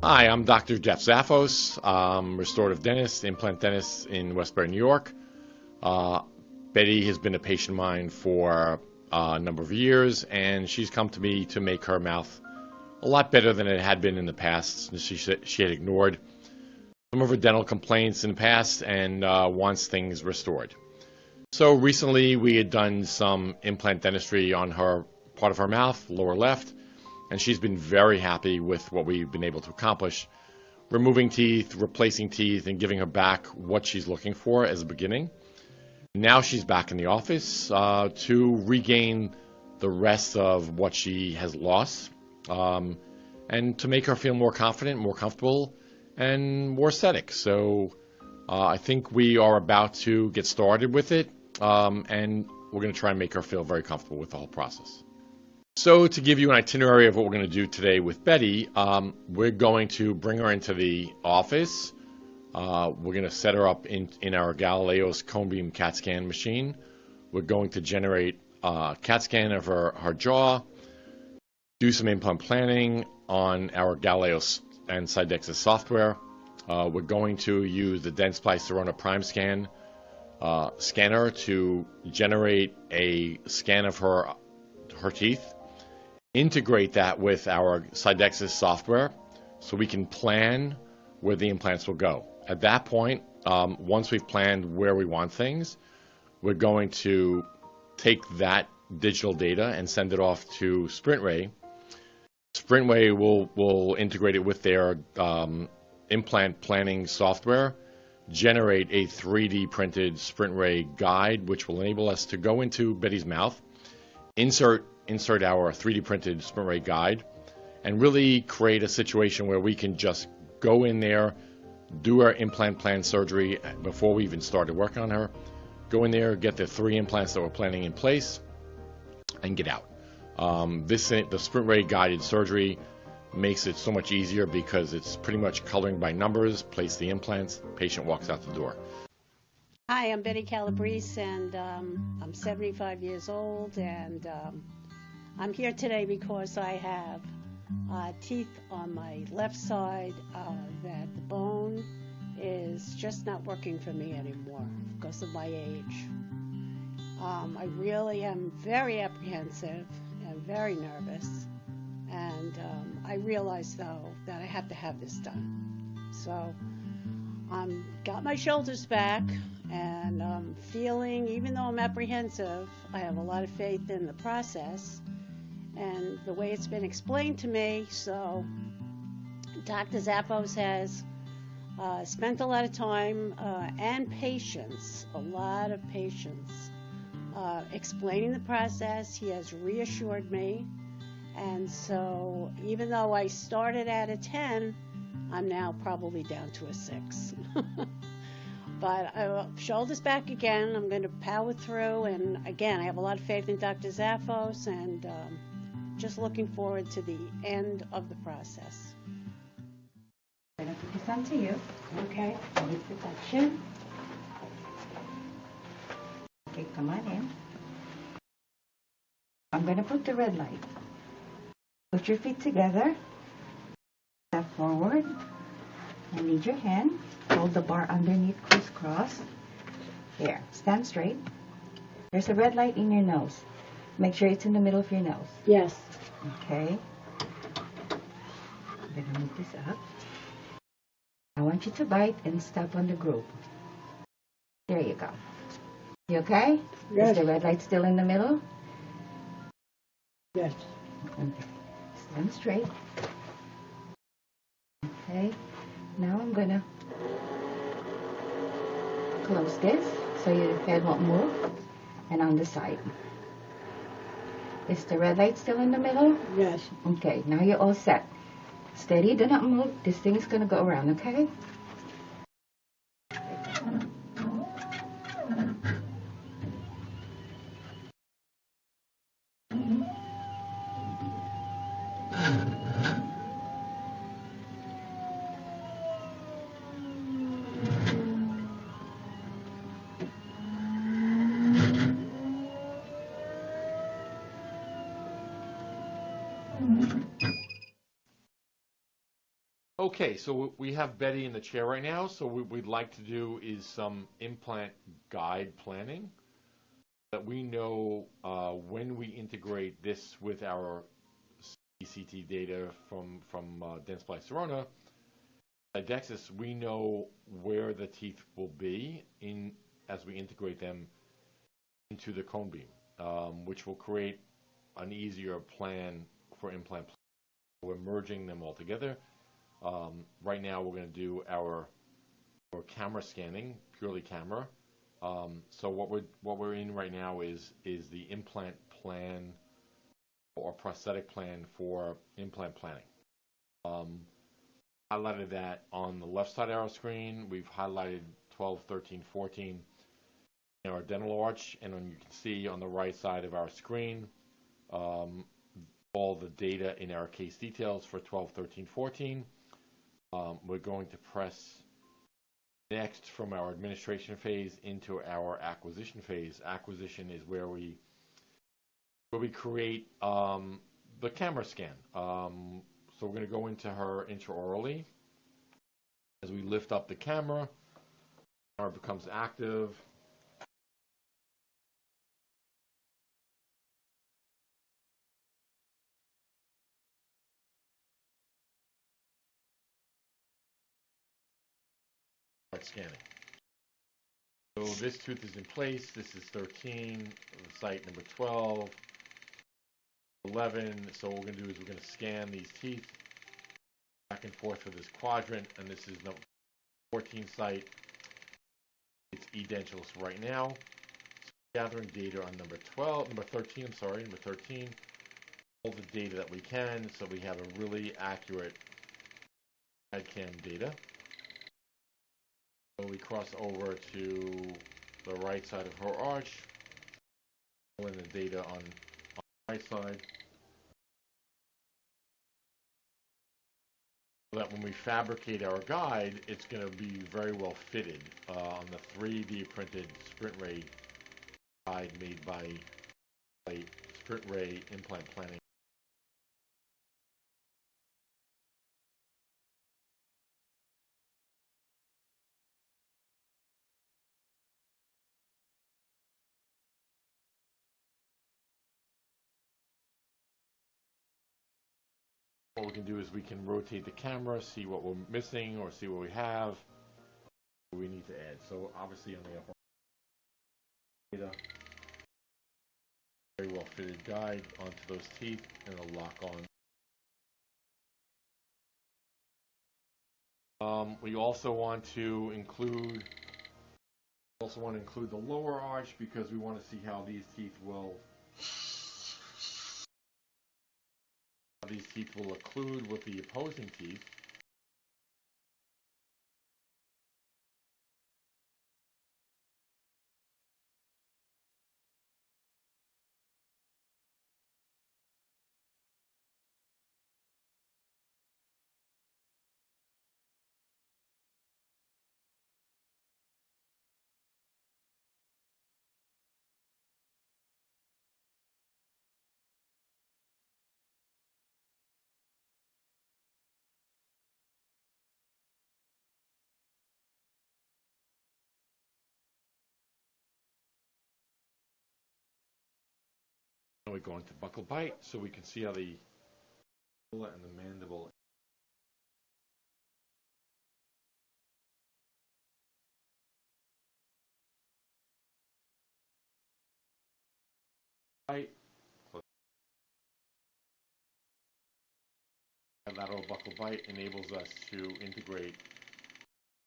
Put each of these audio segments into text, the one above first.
Hi, I'm Dr. Jeff Zaffos, restorative dentist, implant dentist in Westbury, New York. Betty has been a patient of mine for a number of years, and she's come to me to make her mouth a lot better than it had been in the past. She had ignored some of her dental complaints in the past and wants things restored. So recently we had done some implant dentistry on her part of her mouth, lower left, and she's been very happy with what we've been able to accomplish, removing teeth, replacing teeth, and giving her back what she's looking for as a beginning. Now she's back in the office to regain the rest of what she has lost, and to make her feel more confident, more comfortable, and more aesthetic. So I think we are about to get started with it, and we're going to try and make her feel very comfortable with the whole process. So to give you an itinerary of what we're going to do today with Betty, we're going to bring her into the office. We're going to set her up in our Galileo's cone beam CAT scan machine. We're going to generate a CAT scan of her jaw, do some implant planning on our Galileo and Sidexis software. We're going to use the Dentsply Sirona Prime Scan scanner to generate a scan of her teeth, integrate that with our Sidexis software so we can plan where the implants will go. At that point, once we've planned where we want things, we're going to take that digital data and send it off to SprintRay. SprintRay will integrate it with their implant planning software, generate a 3D printed SprintRay guide, which will enable us to go into Betty's mouth, insert our 3D printed SprintRay guide, and really create a situation where we can just go in there, do our implant plan surgery before we even started working on her, go in there, get the 3 implants that we're planning in place, and get out. The SprintRay guided surgery makes it so much easier because it's pretty much coloring by numbers, place the implants, patient walks out the door. Hi, I'm Danny Calabrese, and I'm 75 years old, and I'm here today because I have teeth on my left side that the bone is just not working for me anymore because of my age. I really am very apprehensive and very nervous, and I realize though that I have to have this done. So got my shoulders back, and I'm feeling, even though I'm apprehensive, I have a lot of faith in the process and the way it's been explained to me. So Dr. Zaffos has spent a lot of time and patience, a lot of patience, explaining the process. He has reassured me, and so even though I started at a 10, I'm now probably down to a 6. But shoulders back again. I'm going to power through, and again, I have a lot of faith in Dr. Zaffos, and just looking forward to the end of the process. I'm going to put this onto you. Okay. Any protection. Okay, come on in. I'm going to put the red light. Put your feet together. Step forward. I need your hand. Hold the bar underneath, crisscross. There. Stand straight. There's a red light in your nose. Make sure it's in the middle of your nose. Yes. Okay. I'm going to move this up. I want you to bite and step on the groove. There you go. You okay? Yes. Is the red light still in the middle? Yes. Okay. Stand straight. Okay. Now I'm going to close this so your head won't move. And on the side. Is the red light still in the middle? Yes. Okay, now you're all set. Steady, do not move. This thing is going to go around, okay? Okay, so we have Betty in the chair right now. So what we'd like to do is some implant guide planning, that we know when we integrate this with our CT data from Dentsply Sirona, Dexis, we know where the teeth will be as we integrate them into the cone beam, which will create an easier plan for implant. We're merging them all together. Right now, we're going to do our camera scanning, purely camera. So what we're in right now is the implant plan or prosthetic plan for implant planning. Highlighted that on the left side of our screen. We've highlighted 12, 13, 14 in our dental arch, and you can see on the right side of our screen all the data in our case details for 12, 13, 14. We're going to press next from our administration phase into our acquisition phase. Acquisition is where we create the camera scan. So we're going to go into her intraorally. As we lift up the camera, it becomes active. Start scanning. So this tooth is in place. This is 13, site number 12. 11. So what we're going to do is we're going to scan these teeth back and forth for this quadrant, and this is number 14 site. It's edentulous right now. So gathering data on number 13, number 13. All the data that we can, so we have a really accurate CAD/CAM data. So we cross over to the right side of her arch, pull in the data on the right side. That when we fabricate our guide, it's going to be very well fitted on the 3D printed SprintRay guide made by SprintRay Implant Planning. What we can do is we can rotate the camera, see what we're missing or see what we have, what we need to add. So obviously on the upper data, very well fitted guide onto those teeth, and it'll lock on. We also want to include the lower arch, because we want to see how these teeth will occlude with the opposing teeth. And we go into buccal bite, so we can see how the and the mandible bite. Lateral buccal bite enables us to integrate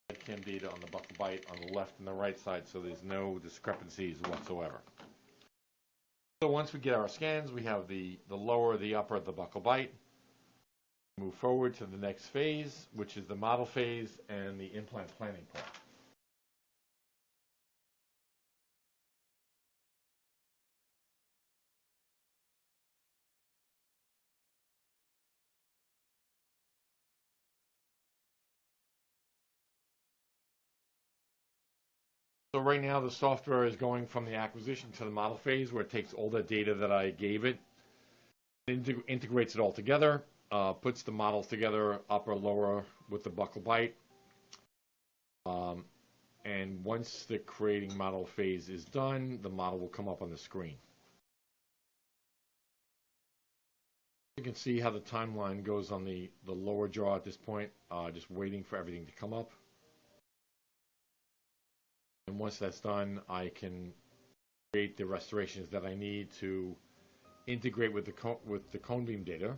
CAD/CAM data on the buccal bite on the left and the right side, so there's no discrepancies whatsoever. So once we get our scans, we have the lower, the upper, the buccal bite. Move forward to the next phase, which is the model phase and the implant planning part. So right now the software is going from the acquisition to the model phase, where it takes all the data that I gave it, integrates it all together. puts the model together, upper, lower, with the buccal bite. And once the creating model phase is done, the model will come up on the screen. You can see how the timeline goes on the lower jaw at this point, just waiting for everything to come up. And once that's done, I can create the restorations that I need to integrate with the cone beam data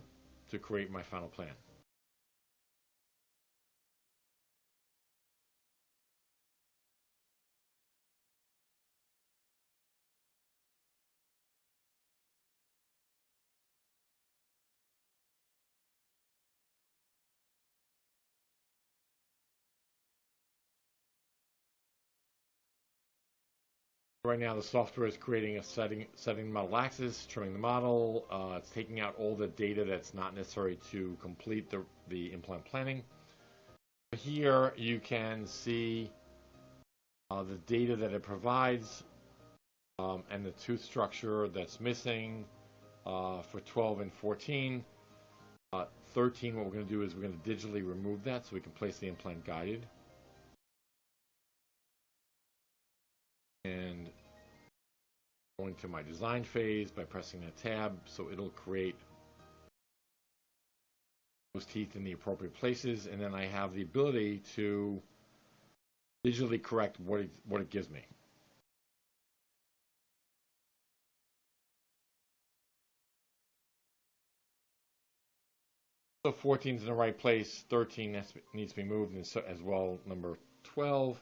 to create my final plan. Right now, the software is creating a setting the model axis, trimming the model. It's taking out all the data that's not necessary to complete the implant planning. Here, you can see the data that it provides and the tooth structure that's missing for 12 and 14. 13, what we're going to do is we're going to digitally remove that so we can place the implant guided. And going to my design phase by pressing that tab, so it'll create those teeth in the appropriate places, and then I have the ability to digitally correct what it gives me. So 14 is in the right place, 13 needs to be moved, and so as well number 12.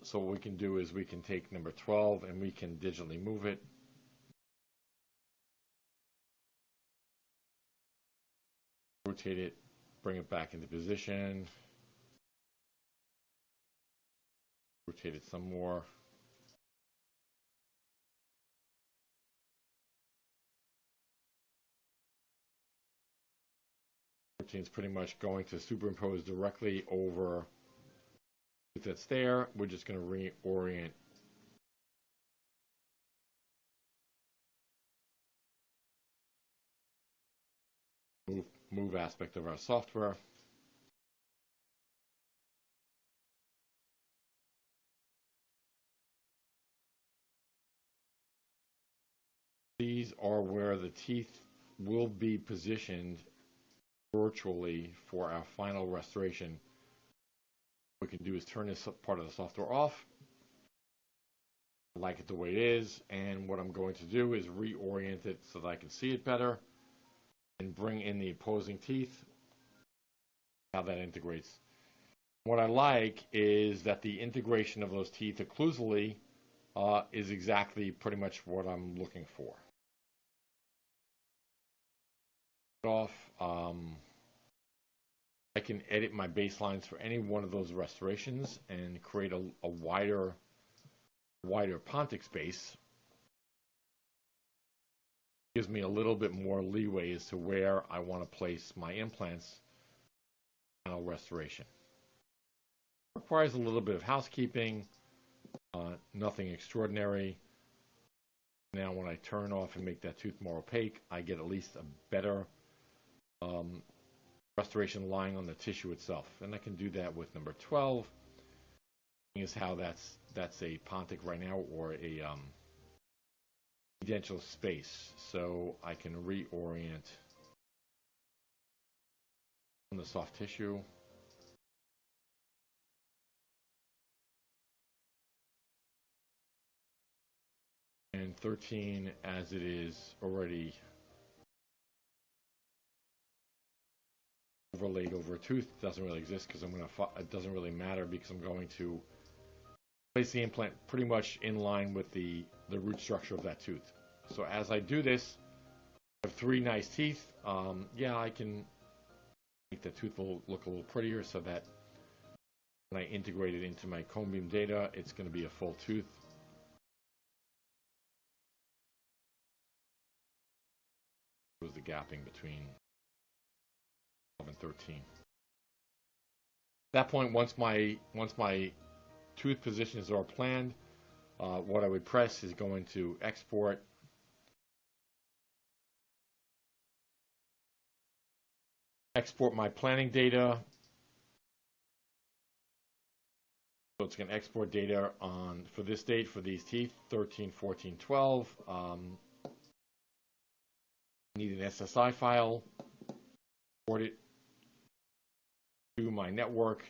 So what we can do is we can take number 12 and we can digitally move it. Rotate it, bring it back into position. Rotate it some more. It's pretty much going to superimpose directly over that's there. We're just going to reorient move aspect of our software. These are where the teeth will be positioned virtually for our final restoration. What we can do is turn this part of the software off. I like it the way it is, and what I'm going to do is reorient it so that I can see it better and bring in the opposing teeth, how that integrates. What I like is that the integration of those teeth occlusally is exactly pretty much what I'm looking for. I can edit my baselines for any one of those restorations and create a wider pontic space. Gives me a little bit more leeway as to where I want to place my implants final restoration. Requires a little bit of housekeeping, nothing extraordinary. Now when I turn off and make that tooth more opaque, I get at least a better restoration lying on the tissue itself, and I can do that with number 12. Is how that's a pontic right now, or a dental space, so I can reorient on the soft tissue. And 13, as it is already overlaid over a tooth, doesn't really exist because it doesn't really matter because I'm going to place the implant pretty much in line with the root structure of that tooth. So as I do this, I have 3 nice teeth. Yeah, I can make the tooth look a little prettier so that when I integrate it into my cone beam data, it's going to be a full tooth. Was the gapping between 12 and 13. At that point, once my tooth positions are planned, what I would press is going to export. export my planning data. So it's going to export data for this date for these teeth, 13, 14, 12. Need an SSI file, import it to my network,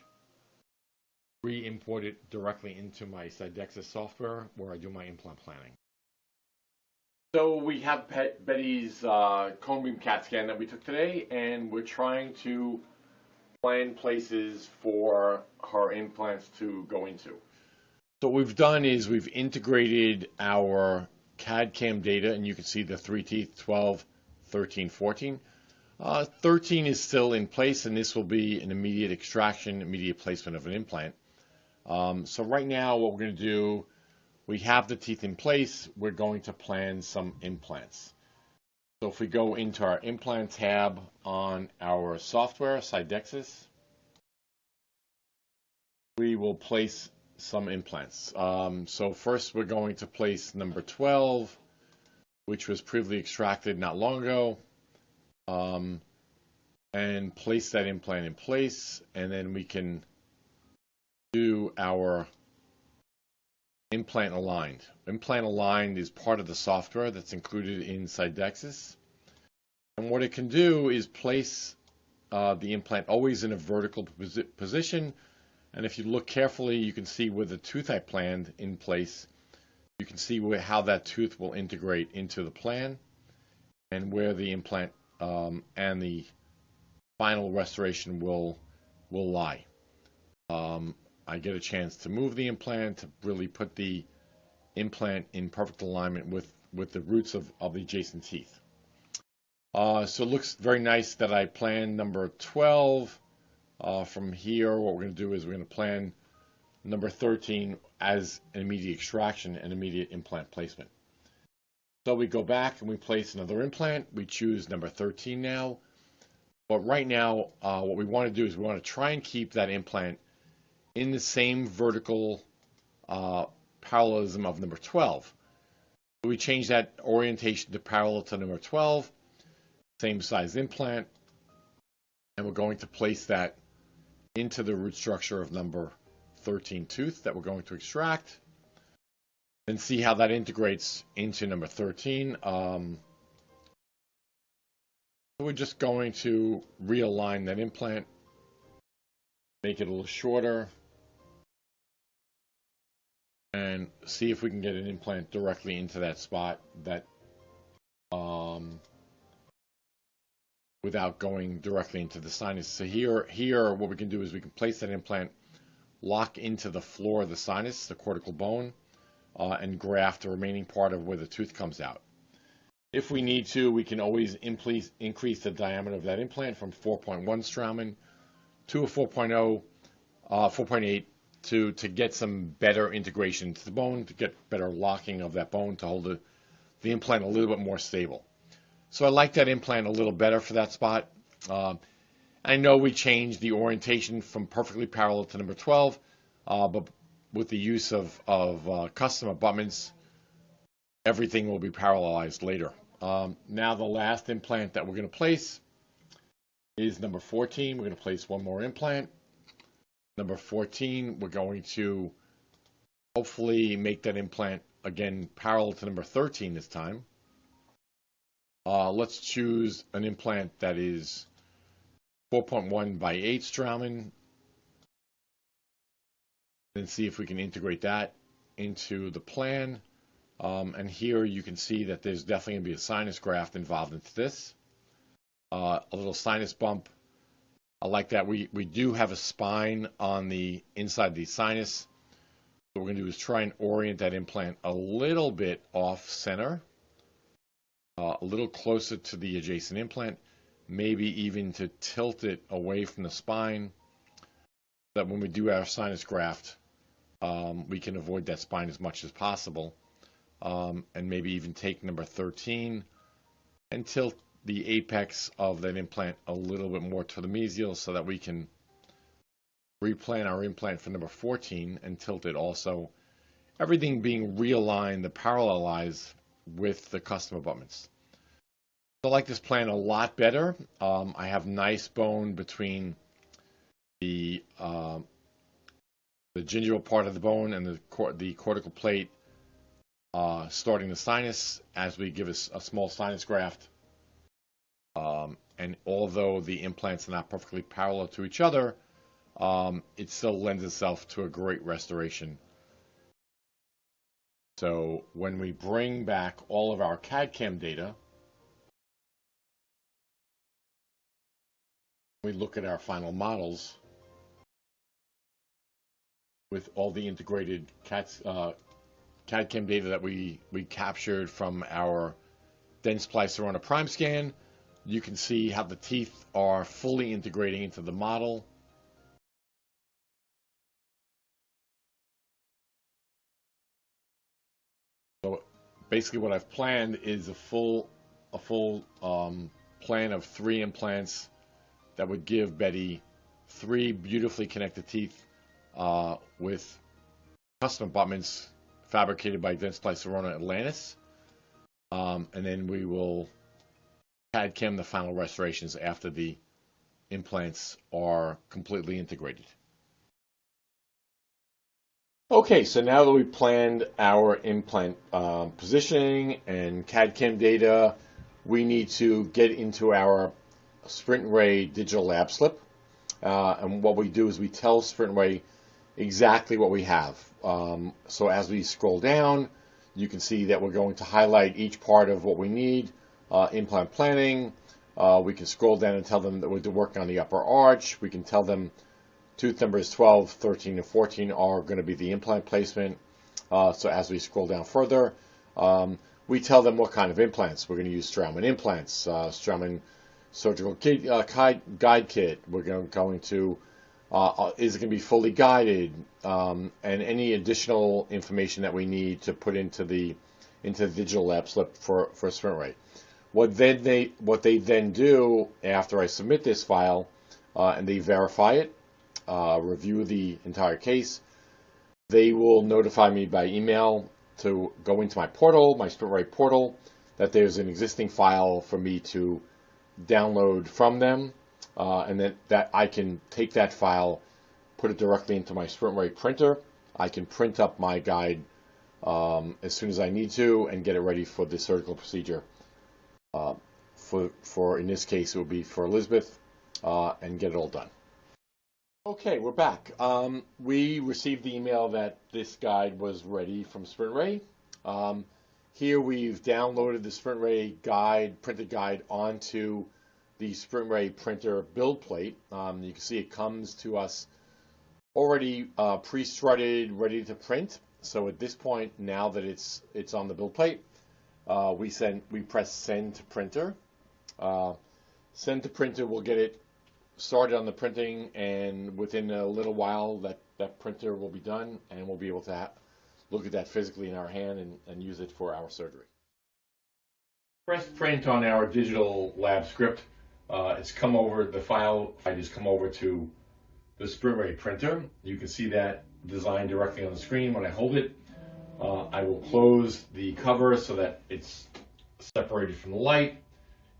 re-import it directly into my Sidexis software where I do my implant planning. So we have Betty's cone beam CAT scan that we took today, and we're trying to plan places for her implants to go into. So what we've done is we've integrated our CAD CAM data, and you can see the 3 teeth, 12, 13, 14. 13 is still in place, and this will be an immediate extraction, immediate placement of an implant. So right now what we're going to do, we have the teeth in place, we're going to plan some implants. So if we go into our implant tab on our software, Sidexis, we will place some implants. So first we're going to place number 12, which was previously extracted not long ago, and place that implant in place, and then we can do our implant aligned. Implant aligned is part of the software that's included in Sidexis, and what it can do is place the implant always in a vertical position, and if you look carefully you can see where the tooth I planned in place. You can see how that tooth will integrate into the plan and where the implant and the final restoration will lie. I get a chance to move the implant to really put the implant in perfect alignment with the roots of the adjacent teeth. So it looks very nice that I planned number 12. From here, what we're going to do is we're going to plan number 13 as an immediate extraction and immediate implant placement. So we go back and we place another implant. We choose number 13 now. But right now, what we want to do is we want to try and keep that implant in the same vertical parallelism of number 12. So we change that orientation to parallel to number 12, same size implant, and we're going to place that into the root structure of number 13 tooth that we're going to extract, and see how that integrates into number 13. We're just going to realign that implant, make it a little shorter, and see if we can get an implant directly into that spot that without going directly into the sinus. So here what we can do is we can place that implant, lock into the floor of the sinus, the cortical bone, and graft the remaining part of where the tooth comes out. If we need to, we can always increase the diameter of that implant from 4.1 Straumann to a 4.0, 4.8 to get some better integration into the bone, to get better locking of that bone, to hold the implant a little bit more stable. So I like that implant a little better for that spot. I know we changed the orientation from perfectly parallel to number 12, but with the use of custom abutments, everything will be parallelized later. Now the last implant that we're going to place is number 14. We're going to place one more implant. Number 14, we're going to hopefully make that implant again parallel to number 13 this time. Let's choose an implant that is 4.1 by 8 Straumann, and see if we can integrate that into the plan. And here you can see that there's definitely going to be a sinus graft involved into this. A little sinus bump. I like that. We do have a spine on the inside of the sinus. What we're going to do is try and orient that implant a little bit off center, a little closer to the adjacent implant, maybe even to tilt it away from the spine, so that when we do our sinus graft, we can avoid that spine as much as possible. And maybe even take number 13 and tilt the apex of that implant a little bit more to the mesial, so that we can replan our implant for number 14 and tilt it also. Everything being realigned, the parallelize with the custom abutments. I like this plan a lot better. I have nice bone between the gingival part of the bone and the cortical plate, starting the sinus as we give us a small sinus graft. And although the implants are not perfectly parallel to each other, it still lends itself to a great restoration. So when we bring back all of our CAD/CAM data, we look at our final models with all the integrated CAD/CAM data that we captured from our Dentsply Sirona Prime Scan. You can see how the teeth are fully integrating into the model. So basically what I've planned is a full plan of 3 implants that would give Betty 3 beautifully connected teeth with custom abutments fabricated by Dentsply Sirona Atlantis. And then we will CAD/CAM the final restorations after the implants are completely integrated. Okay, so now that we've planned our implant positioning and CAD/CAM data, we need to get into our SprintRay digital lab slip. And what we do is we tell SprintRay exactly what we have. So as we scroll down, you can see that we're going to highlight each part of what we need. Implant planning. We can scroll down and tell them that we're working on the upper arch. We can tell them tooth numbers 12, 13, and 14 are going to be the implant placement. So as we scroll down further, we tell them what kind of implants. We're going to use Straumann implants, Straumann surgical guide kit. We're going to, is it going to be fully guided, and any additional information that we need to put into the digital lab slip for SprintRay. What they then do after I submit this file, and they verify it, review the entire case, they will notify me by email to go into my portal, my SprintRay portal, that there's an existing file for me to download from them, and that I can take that file, put it directly into my SprintRay printer. I can print up my guide as soon as I need to and get it ready for the surgical procedure. For in this case, it would be for Elizabeth, and get it all done. Okay, we're back. We received the email that this guide was ready from SprintRay. Here we've downloaded the SprintRay guide, printed guide, onto the SprintRay printer build plate. You can see it comes to us already pre-strutted, ready to print. So at this point, now that it's on the build plate, we press send to printer. Send to printer will get it started on the printing, and within a little while that printer will be done, and we'll be able to look at that physically in our hand and use it for our surgery. Press print on our digital lab script. It's come over, the file I just come over to the SprintRay printer. You can see that design directly on the screen when I hold it. I will close the cover so that it's separated from the light.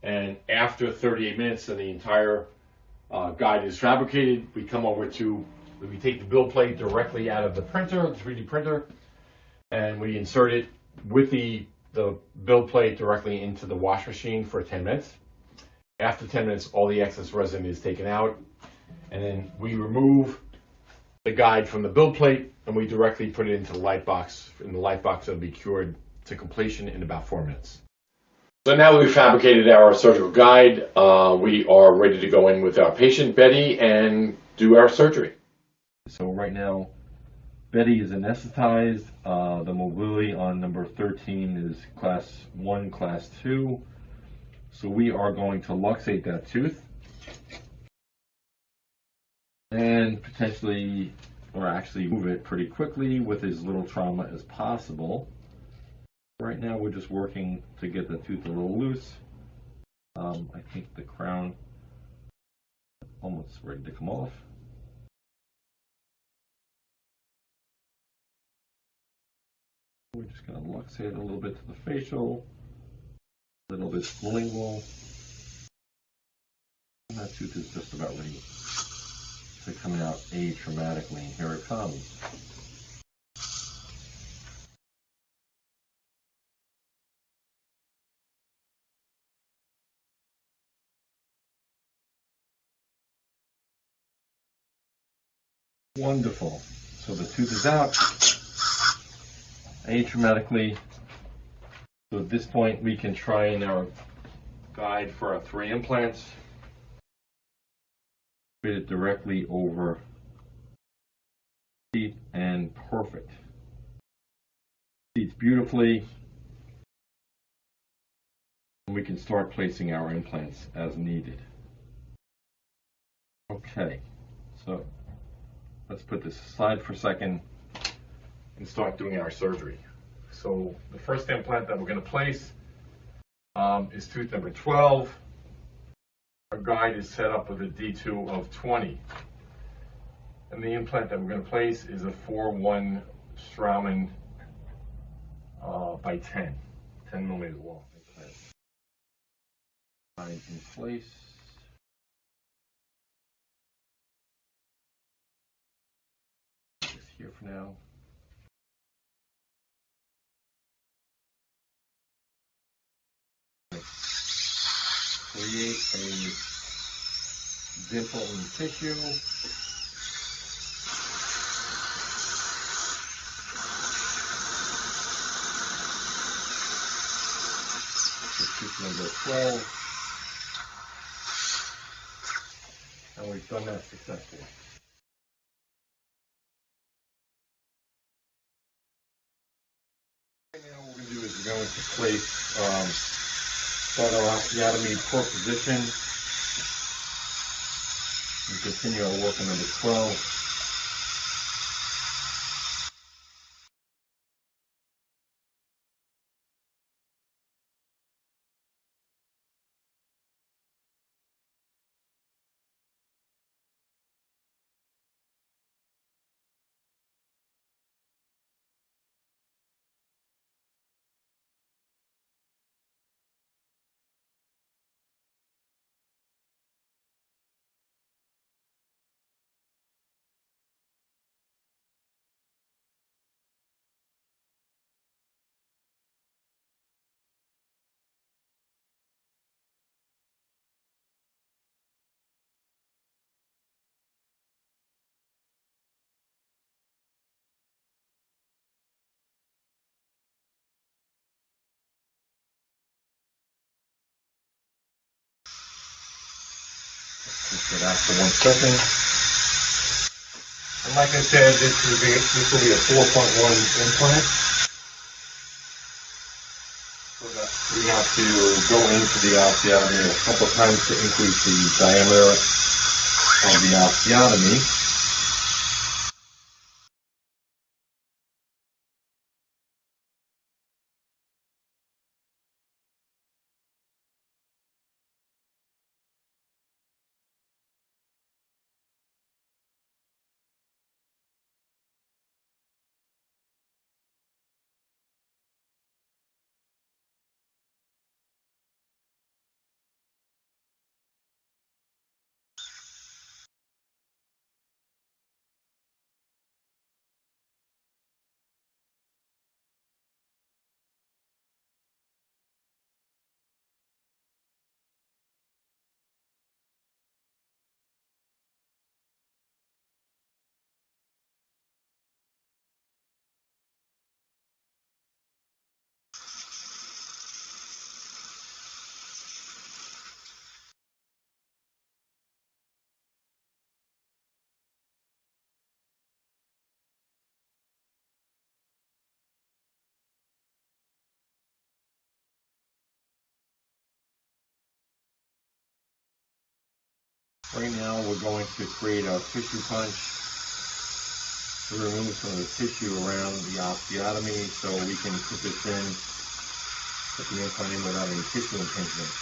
And after 38 minutes and the entire guide is fabricated, we take the build plate directly out of the printer, the 3D printer, and we insert it with the build plate directly into the wash machine for 10 minutes. After 10 minutes, all the excess resin is taken out, and then we remove the guide from the build plate and we directly put it into the light box. In the light box, it'll be cured to completion in about 4 minutes. So now that we've fabricated our surgical guide, we are ready to go in with our patient, Betty, and do our surgery. So right now, Betty is anesthetized. The mobility on number 13 is class 1, class 2. So we are going to luxate that tooth and potentially, or actually move it pretty quickly with as little trauma as possible. Right now we're just working to get the tooth a little loose. I think the crown is almost ready to come off. We're just going to luxate a little bit to the facial, little bit sublingual. And that tooth is just about ready to come out atraumatically. Here it comes. Wonderful. So the tooth is out atraumatically. So at this point we can try in our guide for our 3 implants. Fit it directly over teeth and perfect. Teeth beautifully. And we can start placing our implants as needed. Okay, so let's put this aside for a second and start doing our surgery. So the first implant that we're going to place is tooth number 12. Our guide is set up with a D2 of 20. And the implant that we're going to place is a 4-1 Straumann by 10 millimeters long implant. Guide in place. Just here for now. Create a dimple in the tissue. This is tooth number 12. And we've done that successfully. Right now what we're going to do is we're going to place start our osteotomy per position. We continue our work on number 12. Just get out for 1 second. And like I said, this will be a 4.1 implant. So that we have to go into the osteotomy a couple of times to increase the diameter of the osteotomy. Right now we're going to create our tissue punch to remove some of the tissue around the osteotomy so we can put this in, put the implant in without any tissue impingement.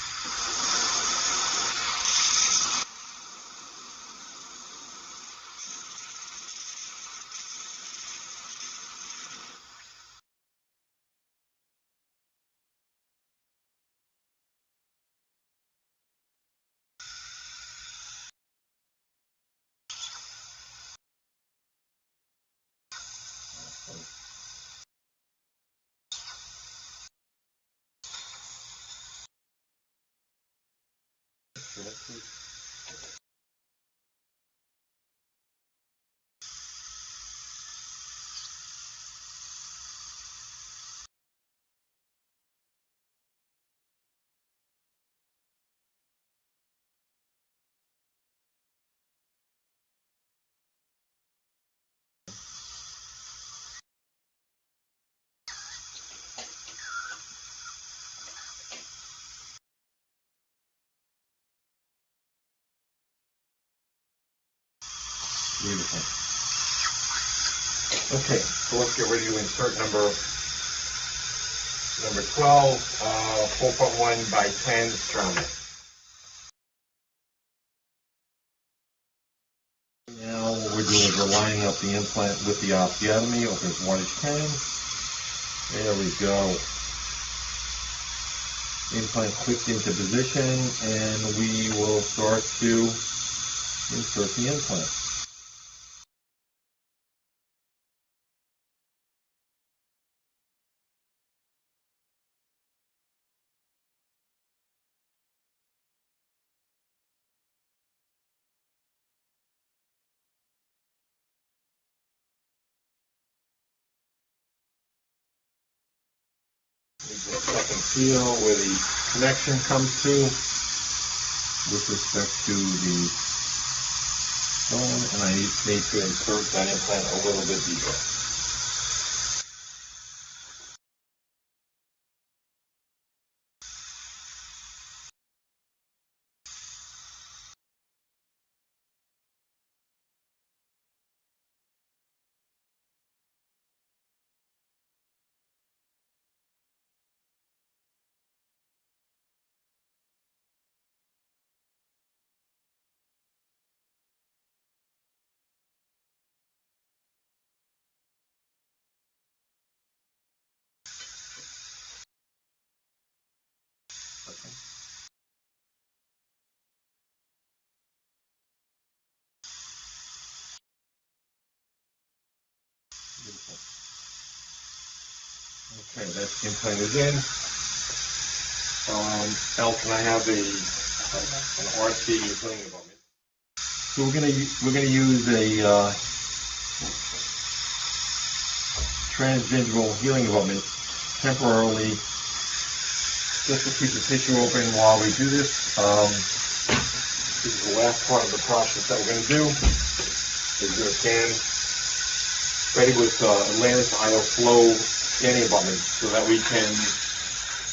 Beautiful. Okay, so let's get ready to insert number 12, 4.1 by 10 trauma. Now what we're doing is we're lining up the implant with the osteotomy with this 1-inch cannon. There we go. Implant clicked into position, and we will start to insert the implant. Second feel where the connection comes to with respect to the bone, and I need to insert that implant a little bit deeper. Okay. Beautiful. Okay, that implant is in. Al, can I have an RC healing abutment? So we're gonna use a transgingival healing abutment temporarily, just to keep the tissue open while we do this. This is the last part of the process that we're going to do. Is going to scan ready with Atlantis IO-Flow scanning abutments so that we can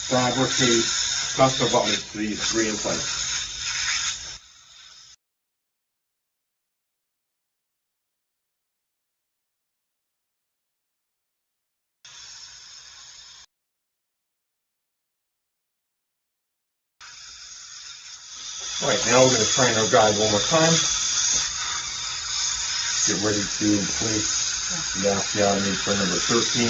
fabricate custom abutments to these 3 implants. All right, now we're going to train our guide one more time. Get ready to place the osteotomy for number 13.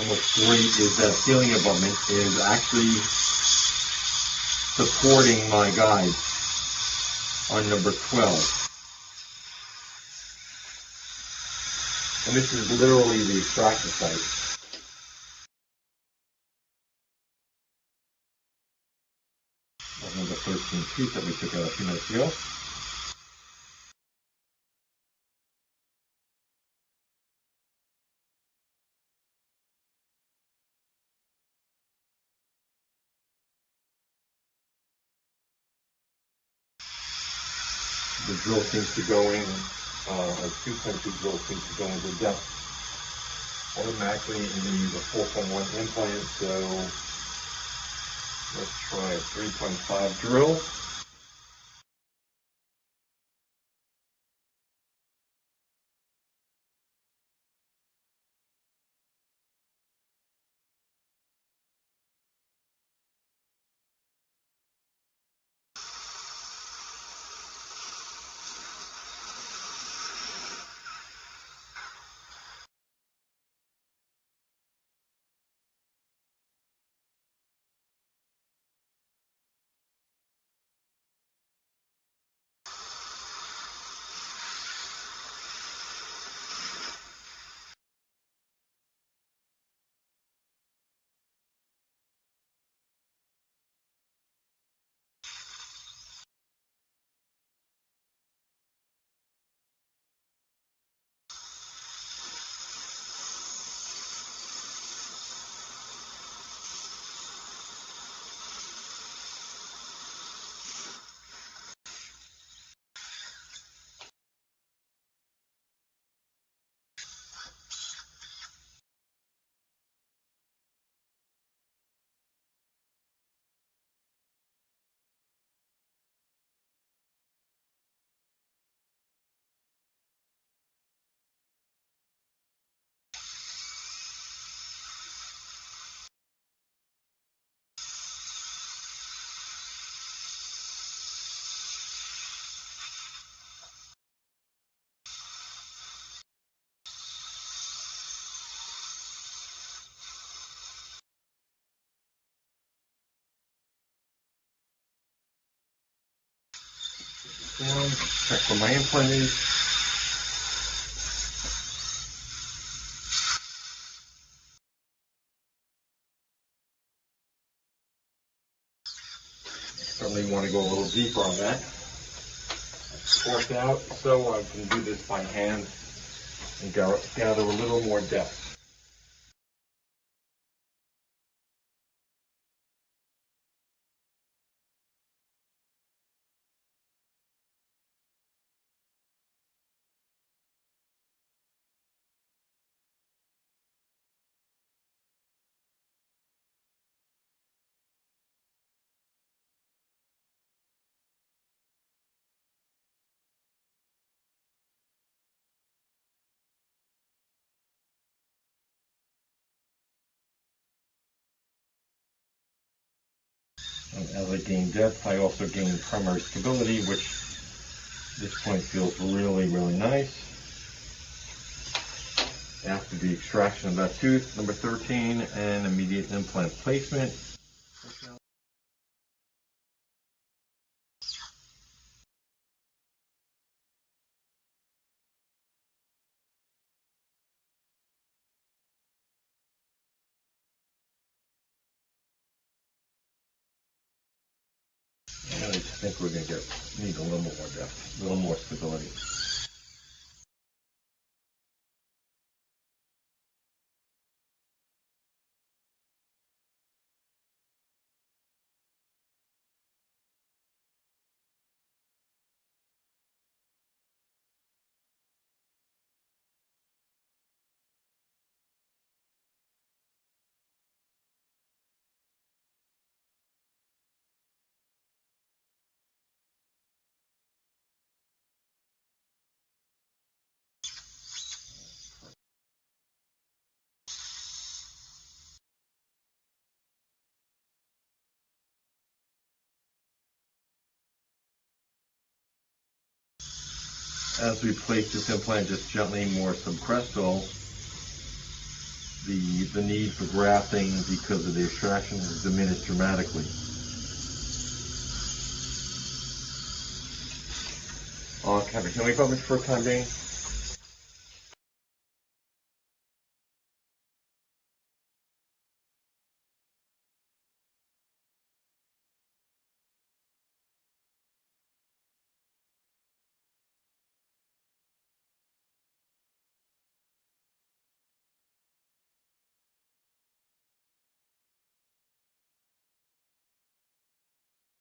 And what's great is that sealing abutment is actually supporting my guide on number 12. And this is literally the extraction site. That number 13 piece that we took out a few minutes ago. The drill seems to go in, a 2.2 drill seems to go into depth automatically in the 4.1 implant, so let's try a 3.5 drill. down, check where my implant is. Certainly want to go a little deeper on that. Force out, so I can do this by hand and gather a little more depth. And as I gain depth, I also gain primary stability, which at this point feels really, really nice. After the extraction of that tooth, number 13, and immediate implant placement. And I just think we're going to need a little more depth, a little more stability. As we place this implant just gently more subcrestal, the need for grafting because of the extraction has diminished dramatically. Kevin, can we publish for the time being?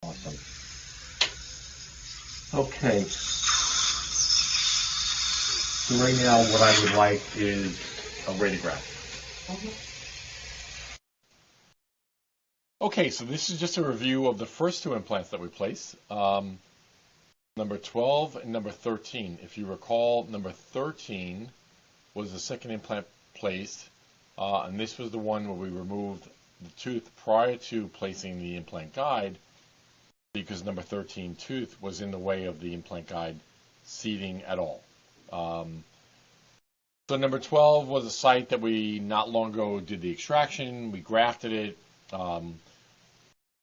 Awesome. Okay. So right now what I would like is a radiograph. Okay, so this is just a review of the first two implants that we placed, number 12 and number 13. If you recall, number 13 was the second implant placed, and this was the one where we removed the tooth prior to placing the implant guide, because number 13 tooth was in the way of the implant guide seating at all. So number 12 was a site that we not long ago did the extraction. We grafted it.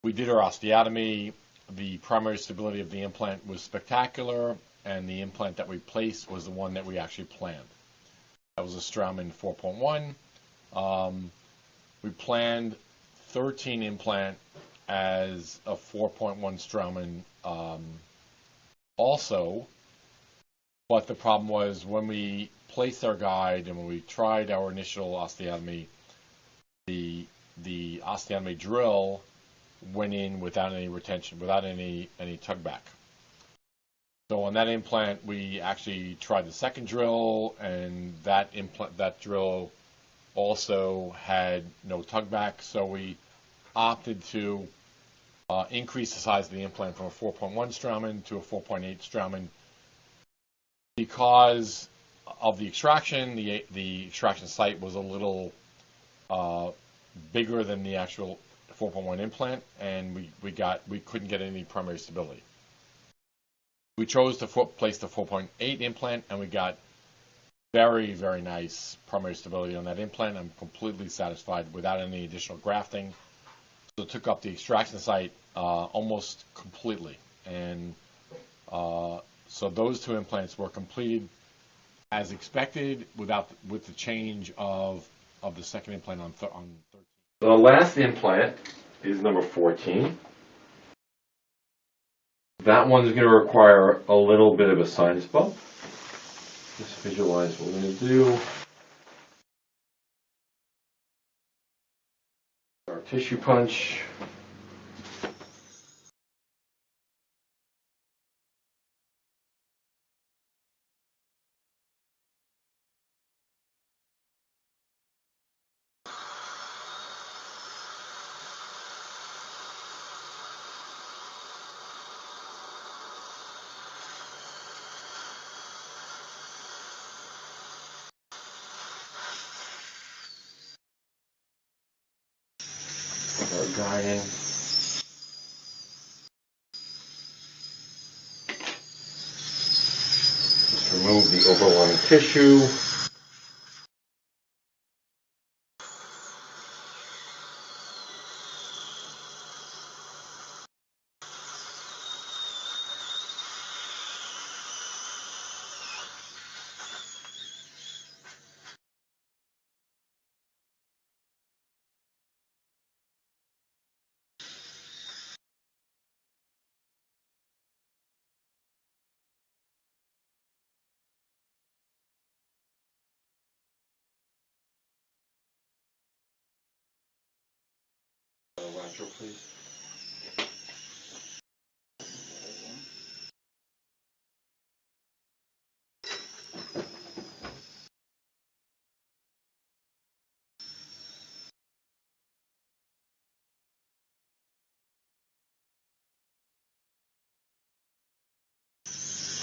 We did our osteotomy. The primary stability of the implant was spectacular, and the implant that we placed was the one that we actually planned. That was a Straumann 4.1. We planned 13 implant as a 4.1 Straumann also, but the problem was when we placed our guide and when we tried our initial osteotomy, the osteotomy drill went in without any retention, without any tug back. So on that implant, we actually tried the second drill, and that drill also had no tug back. So we opted to increase the size of the implant from a 4.1 Straumann to a 4.8 Straumann because of the extraction. The extraction site was a little bigger than the actual 4.1 implant, and we couldn't get any primary stability. We chose to place the 4.8 implant, and we got very, very nice primary stability on that implant. I'm completely satisfied without any additional grafting. So it took up the extraction site almost completely, and So those two implants were completed as expected with the change of the second implant on 13. The last implant is number 14. That one's going to require a little bit of a sinus bump. Just visualize what we're going to do. Our tissue punch. Start guiding. Just remove the overlying tissue. Lateral, please.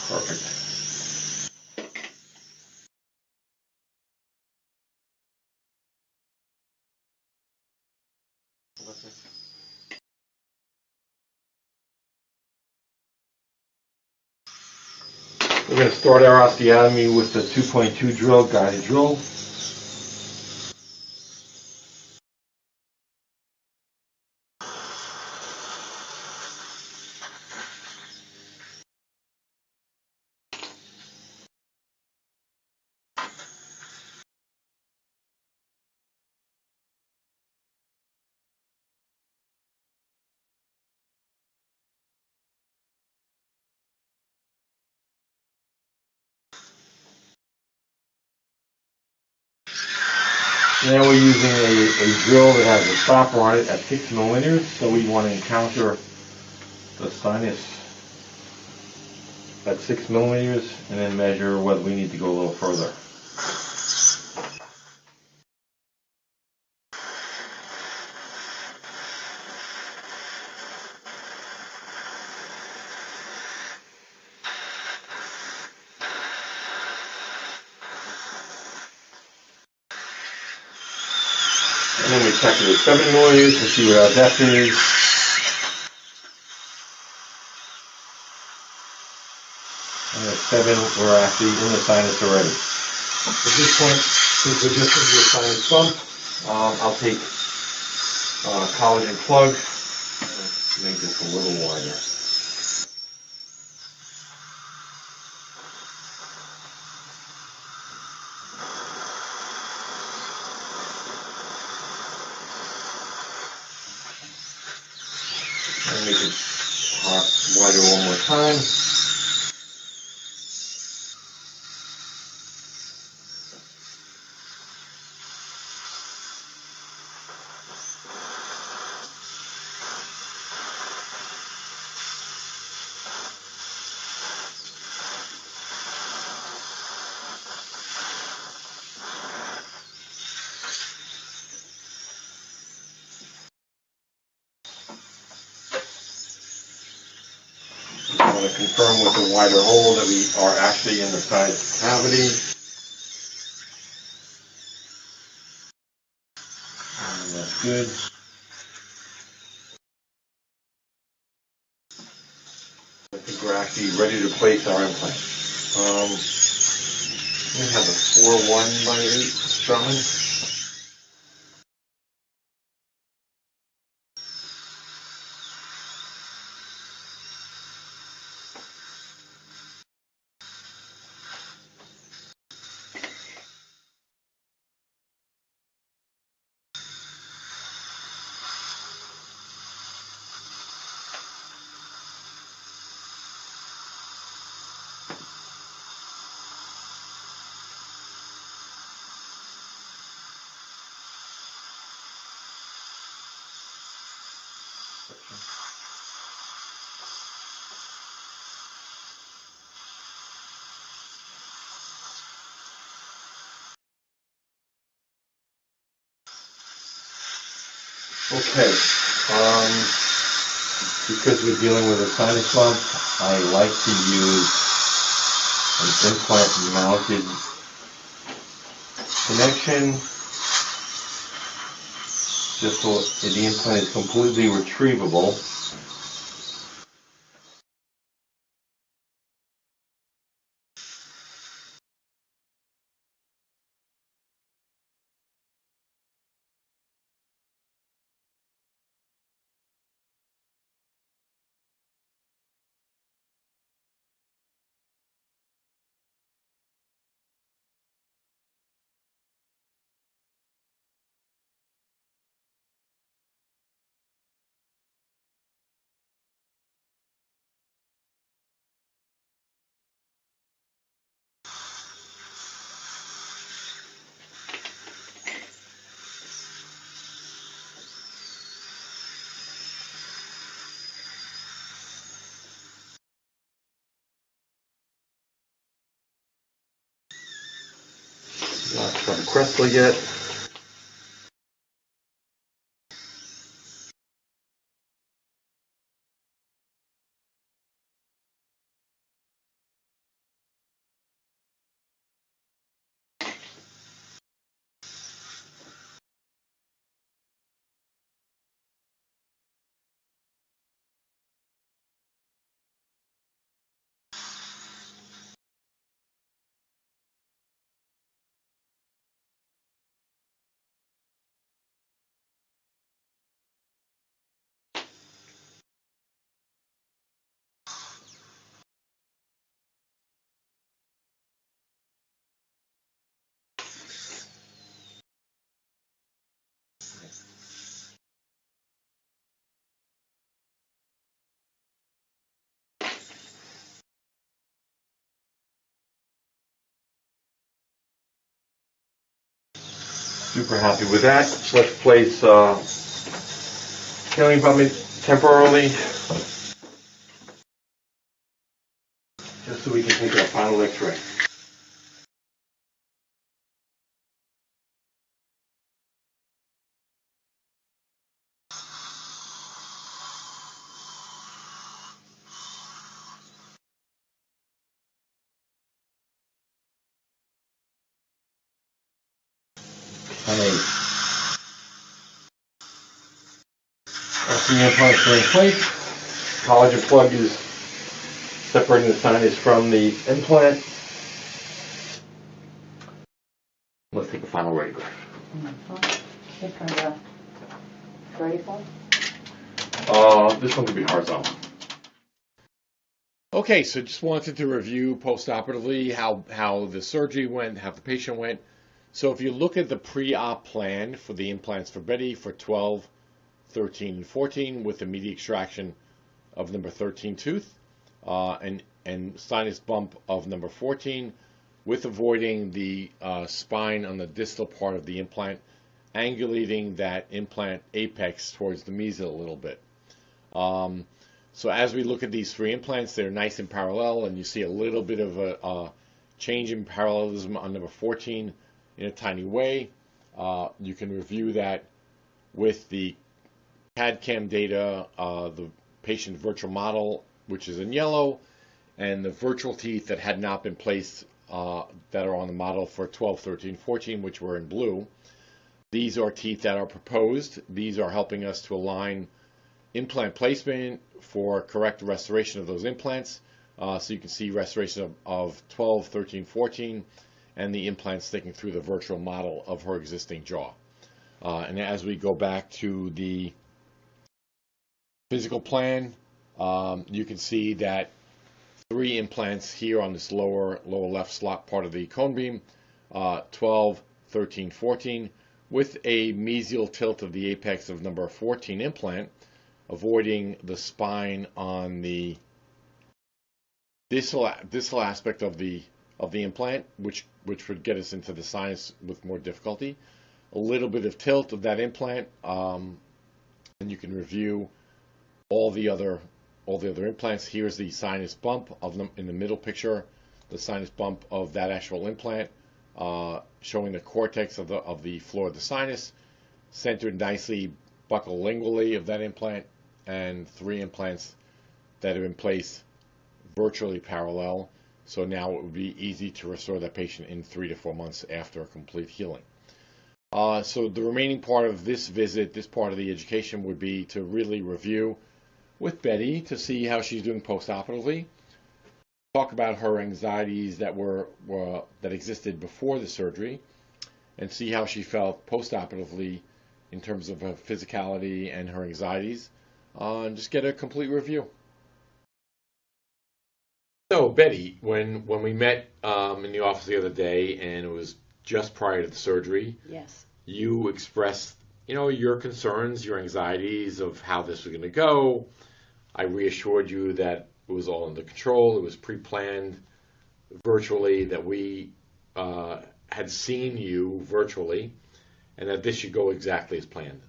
Perfect. We're going to start our osteotomy with the 2.2 drill, guided drill. Now we're using a drill that has a stopper on it at 6 millimeters, so we want to encounter the sinus at 6 millimeters and then measure whether we need to go a little further. And then we check it at 7 millimeters to see what our depth is. And at 7, we're actually in the sinus already. At this point, since we're just into the sinus bump, I'll take a collagen plug and make this a little wider. And make it wider one more time. I want to confirm with the wider hole that we are actually in the sinus cavity. And that's good. I think we're actually ready to place our implant. We have a 4-1/8 Straumann. Okay, because we're dealing with a sinus bump, I like to use an implant mounted connection just so the implant is completely retrievable. Not from Crystal yet. Super happy with that. Let's place healing bump temporarily, just so we can take our final X-ray. Okay. Once the implants are in place, collagen plug is separating the sinus from the implant. Let's take a final radiograph. Hit from the vertical. This one could be horizontal. Okay, so just wanted to review post-operatively how the surgery went, how the patient went. So if you look at the pre-op plan for the implants for Betty for 12, 13, and 14 with immediate extraction of number 13 tooth and sinus bump of number 14 with avoiding the spine on the distal part of the implant, angulating that implant apex towards the mesial a little bit. So as we look at these three implants, they're nice and parallel, and you see a little bit of a change in parallelism on number 14 in a tiny way. You can review that with the CAD/CAM data, the patient virtual model, which is in yellow, and the virtual teeth that had not been placed that are on the model for 12, 13, 14, which were in blue. These are teeth that are proposed. These are helping us to align implant placement for correct restoration of those implants. So you can see restoration of 12, 13, 14, and the implant sticking through the virtual model of her existing jaw. And as we go back to the physical plan, you can see that 3 implants here on this lower left slot part of the cone beam, 12, 13, 14, with a mesial tilt of the apex of number 14 implant, avoiding the spine on the distal aspect of the implant, which would get us into the sinus with more difficulty. A little bit of tilt of that implant, and you can review all the other implants. Here's the sinus bump of them in the middle picture, the sinus bump of that actual implant, showing the cortex of the floor of the sinus, centered nicely buccolingually of that implant, and 3 implants that are in place virtually parallel. So now it would be easy to restore that patient in 3 to 4 months after a complete healing. So the remaining part of this visit, this part of the education, would be to really review with Betty to see how she's doing post-operatively, talk about her anxieties that that existed before the surgery, and see how she felt post-operatively in terms of her physicality and her anxieties, and just get a complete review. So Betty, when we met in the office the other day, and it was just prior to the surgery, Yes. you expressed, your concerns, your anxieties of how this was going to go. I reassured you that it was all under control. It was pre-planned virtually, that we had seen you virtually, and that this should go exactly as planned.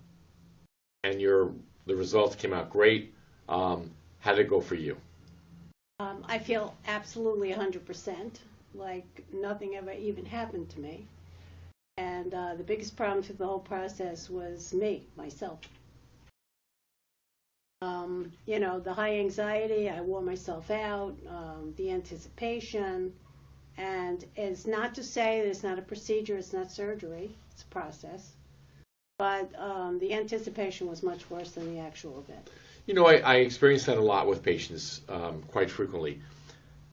And the results came out great. How did it go for you? I feel absolutely 100%, like nothing ever even happened to me. And the biggest problem through the whole process was myself. The high anxiety, I wore myself out, the anticipation, and it's not to say that it's not a procedure, it's not surgery, it's a process. But the anticipation was much worse than the actual event. I experience that a lot with patients quite frequently.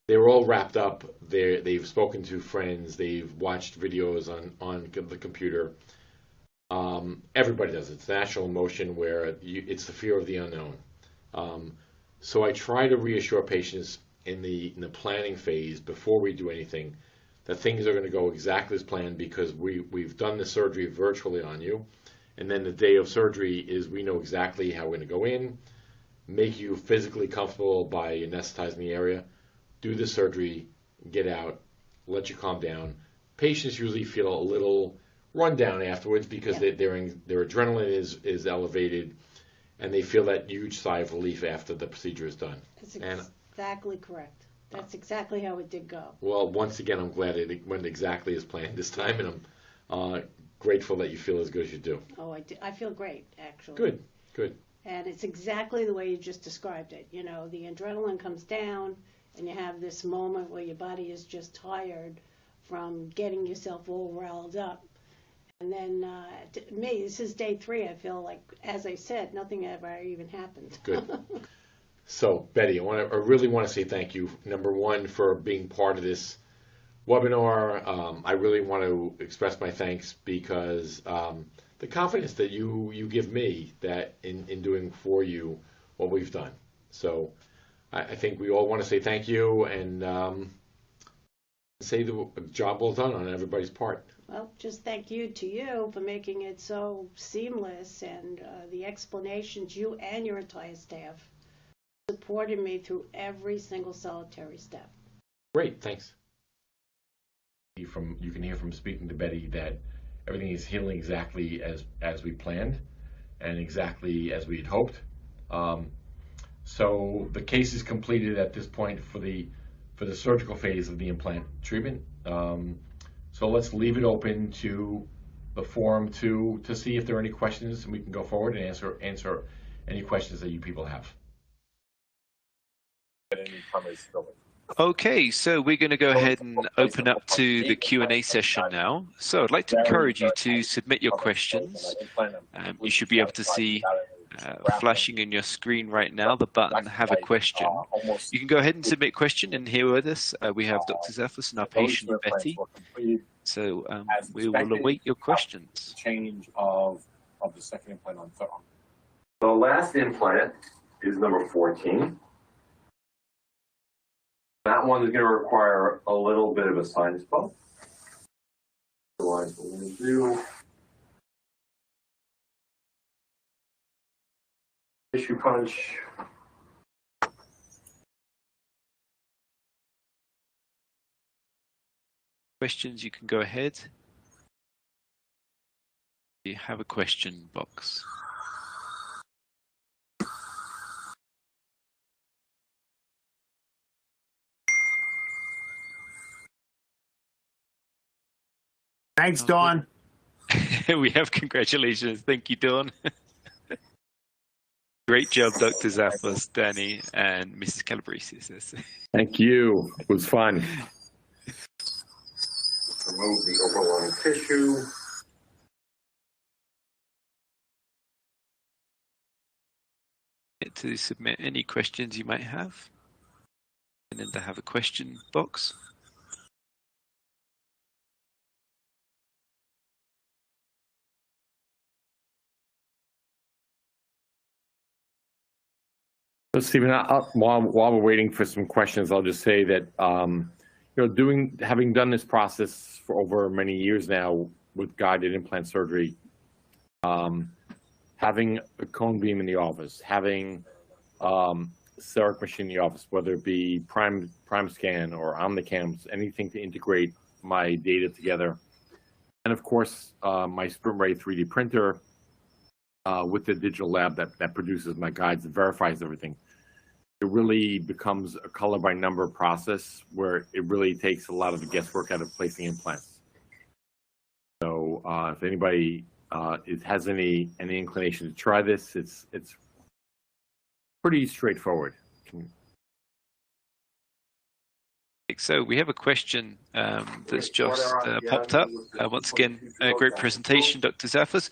They're all wrapped up. They've spoken to friends. They've watched videos on the computer. Everybody does it. It's natural emotion where it's the fear of the unknown. So I try to reassure patients in the planning phase before we do anything that things are going to go exactly as planned, because we've done the surgery virtually on you. And then the day of surgery is we know exactly how we're going to go in, make you physically comfortable by anesthetizing the area, do the surgery, get out, let you calm down. Patients usually feel a little run down afterwards because their adrenaline is elevated, and they feel that huge sigh of relief after the procedure is done. That's exactly correct. That's exactly how it did go. Well, once again, I'm glad it went exactly as planned this time, and I'm grateful that you feel as good as you do. Oh, I feel great, actually. Good. And it's exactly the way you just described it. The adrenaline comes down, and you have this moment where your body is just tired from getting yourself all riled up. And then, me, this is day 3. I feel like, as I said, nothing ever even happened. Good. So, Betty, I really want to say thank you, number one, for being part of this webinar. I really want to express my thanks because the confidence that you give me that in doing for you what we've done. So I think we all want to say thank you and say the job well done on everybody's part. Well, just thank you to you for making it so seamless, and the explanations, you and your entire staff supported me through every single solitary step. Great, thanks. You can hear from speaking to Betty that everything is healing exactly as we planned and exactly as we had hoped. So the case is completed at this point for the surgical phase of the implant treatment. So let's leave it open to the forum to see if there are any questions, and we can go forward and answer any questions that you people have. Okay, so we're going to go ahead and open up to the Q&A session now. So I'd like to encourage you to submit your questions. You should be able to see flashing in your screen right now the button "Have a Question." You can go ahead and submit a question, and here with us we have Dr. Zaffos and our patient Betty. So we will await your questions. Change of the second implant on third. The last implant is number 14. That one is going to require a little bit of a sinus bump. Otherwise, what we're going to do, tissue punch. Questions, you can go ahead. You have a question box. Thanks, Dawn. We have congratulations. Thank you, Dawn. Great job, Dr. Zaffos, Danny, and Mrs. Calabrese. Thank you. It was fun. Remove the overlying tissue. To submit any questions you might have. And then to have a question box. So Stephen, while we're waiting for some questions, I'll just say that having done this process for over many years now with guided implant surgery, having a cone beam in the office, having CEREC machine in the office, whether it be prime scan or Omnicams, anything to integrate my data together, and of course my SprintRay 3D printer with the digital lab that produces my guides and verifies everything. It really becomes a color by number process where it really takes a lot of the guesswork out of placing implants. So if anybody has any inclination to try this, it's pretty straightforward. So we have a question that's just popped up. Once again, a great presentation, Dr. Zaffos.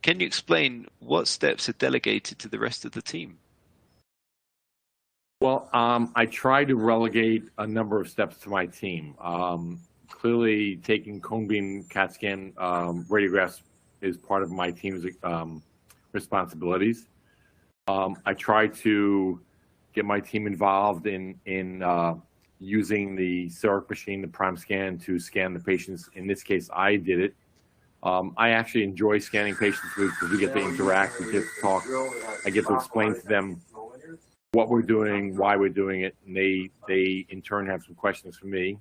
Can you explain what steps are delegated to the rest of the team? Well, I try to relegate a number of steps to my team. Clearly, taking cone beam CAT scan radiographs is part of my team's responsibilities. I try to get my team involved in using the CEREC machine, the prime scan, to scan the patients. In this case, I did it. I actually enjoy scanning patients because we get to interact, we get to talk. I get to explain to them what we're doing, why we're doing it, and they in turn have some questions for me.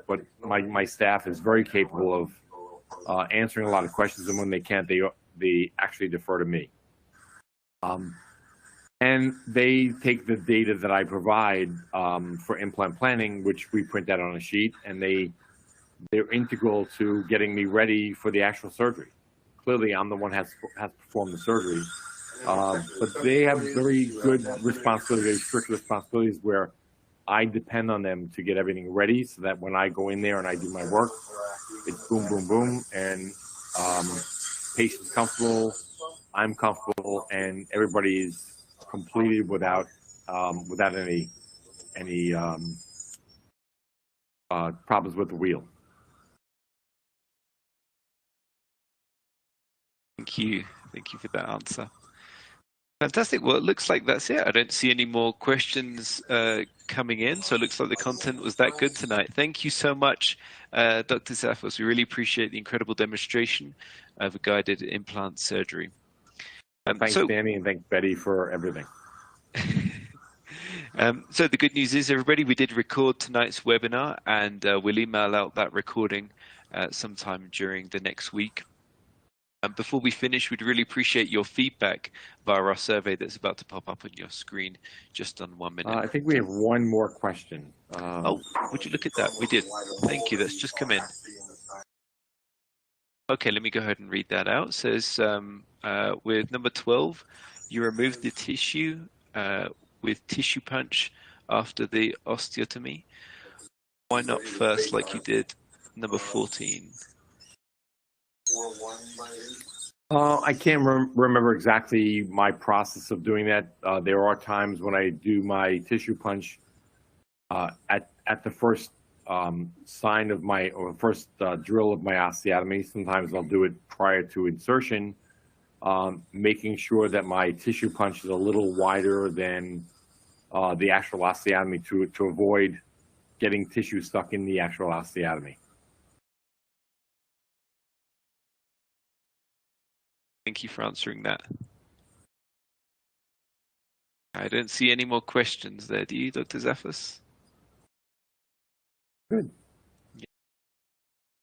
But my staff is very capable of answering a lot of questions, and when they can't, they actually defer to me. And they take the data that I provide for implant planning, which we print out on a sheet, and they're integral to getting me ready for the actual surgery. Clearly, I'm the one who has to perform the surgery. But they have very good responsibilities, very strict responsibilities where I depend on them to get everything ready so that when I go in there and I do my work, it's boom, boom, boom, and patient's comfortable, I'm comfortable, and everybody is completed without any problems with the wheel. Thank you for that answer. Fantastic. Well, it looks like that's it. I don't see any more questions coming in, so it looks like the content was that good tonight. Thank you so much, Dr. Zaffos. We really appreciate the incredible demonstration of a guided implant surgery. Thanks, Danny, and thanks, Betty, for everything. So the good news is, everybody, we did record tonight's webinar, and we'll email out that recording sometime during the next week. Before we finish, we'd really appreciate your feedback via our survey that's about to pop up on your screen just on 1 minute. I think we have one more question. Oh, would you look at that? We did. Thank you. That's just come in. Okay, let me go ahead and read that out. It says, with number 12, you removed the tissue with tissue punch after the osteotomy. Why not first like you did number 14? I can't remember exactly my process of doing that. There are times when I do my tissue punch at the first sign of my, or first drill of my osteotomy. Sometimes I'll do it prior to insertion, making sure that my tissue punch is a little wider than the actual osteotomy to avoid getting tissue stuck in the actual osteotomy. Thank you for answering that. I don't see any more questions there. Do you, Dr. Zaffos? Good. Yeah.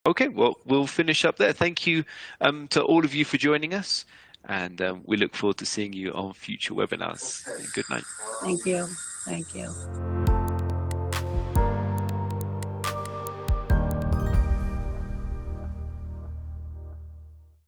Okay, well, we'll finish up there. Thank you to all of you for joining us, and we look forward to seeing you on future webinars. Good night. Thank you. Thank you.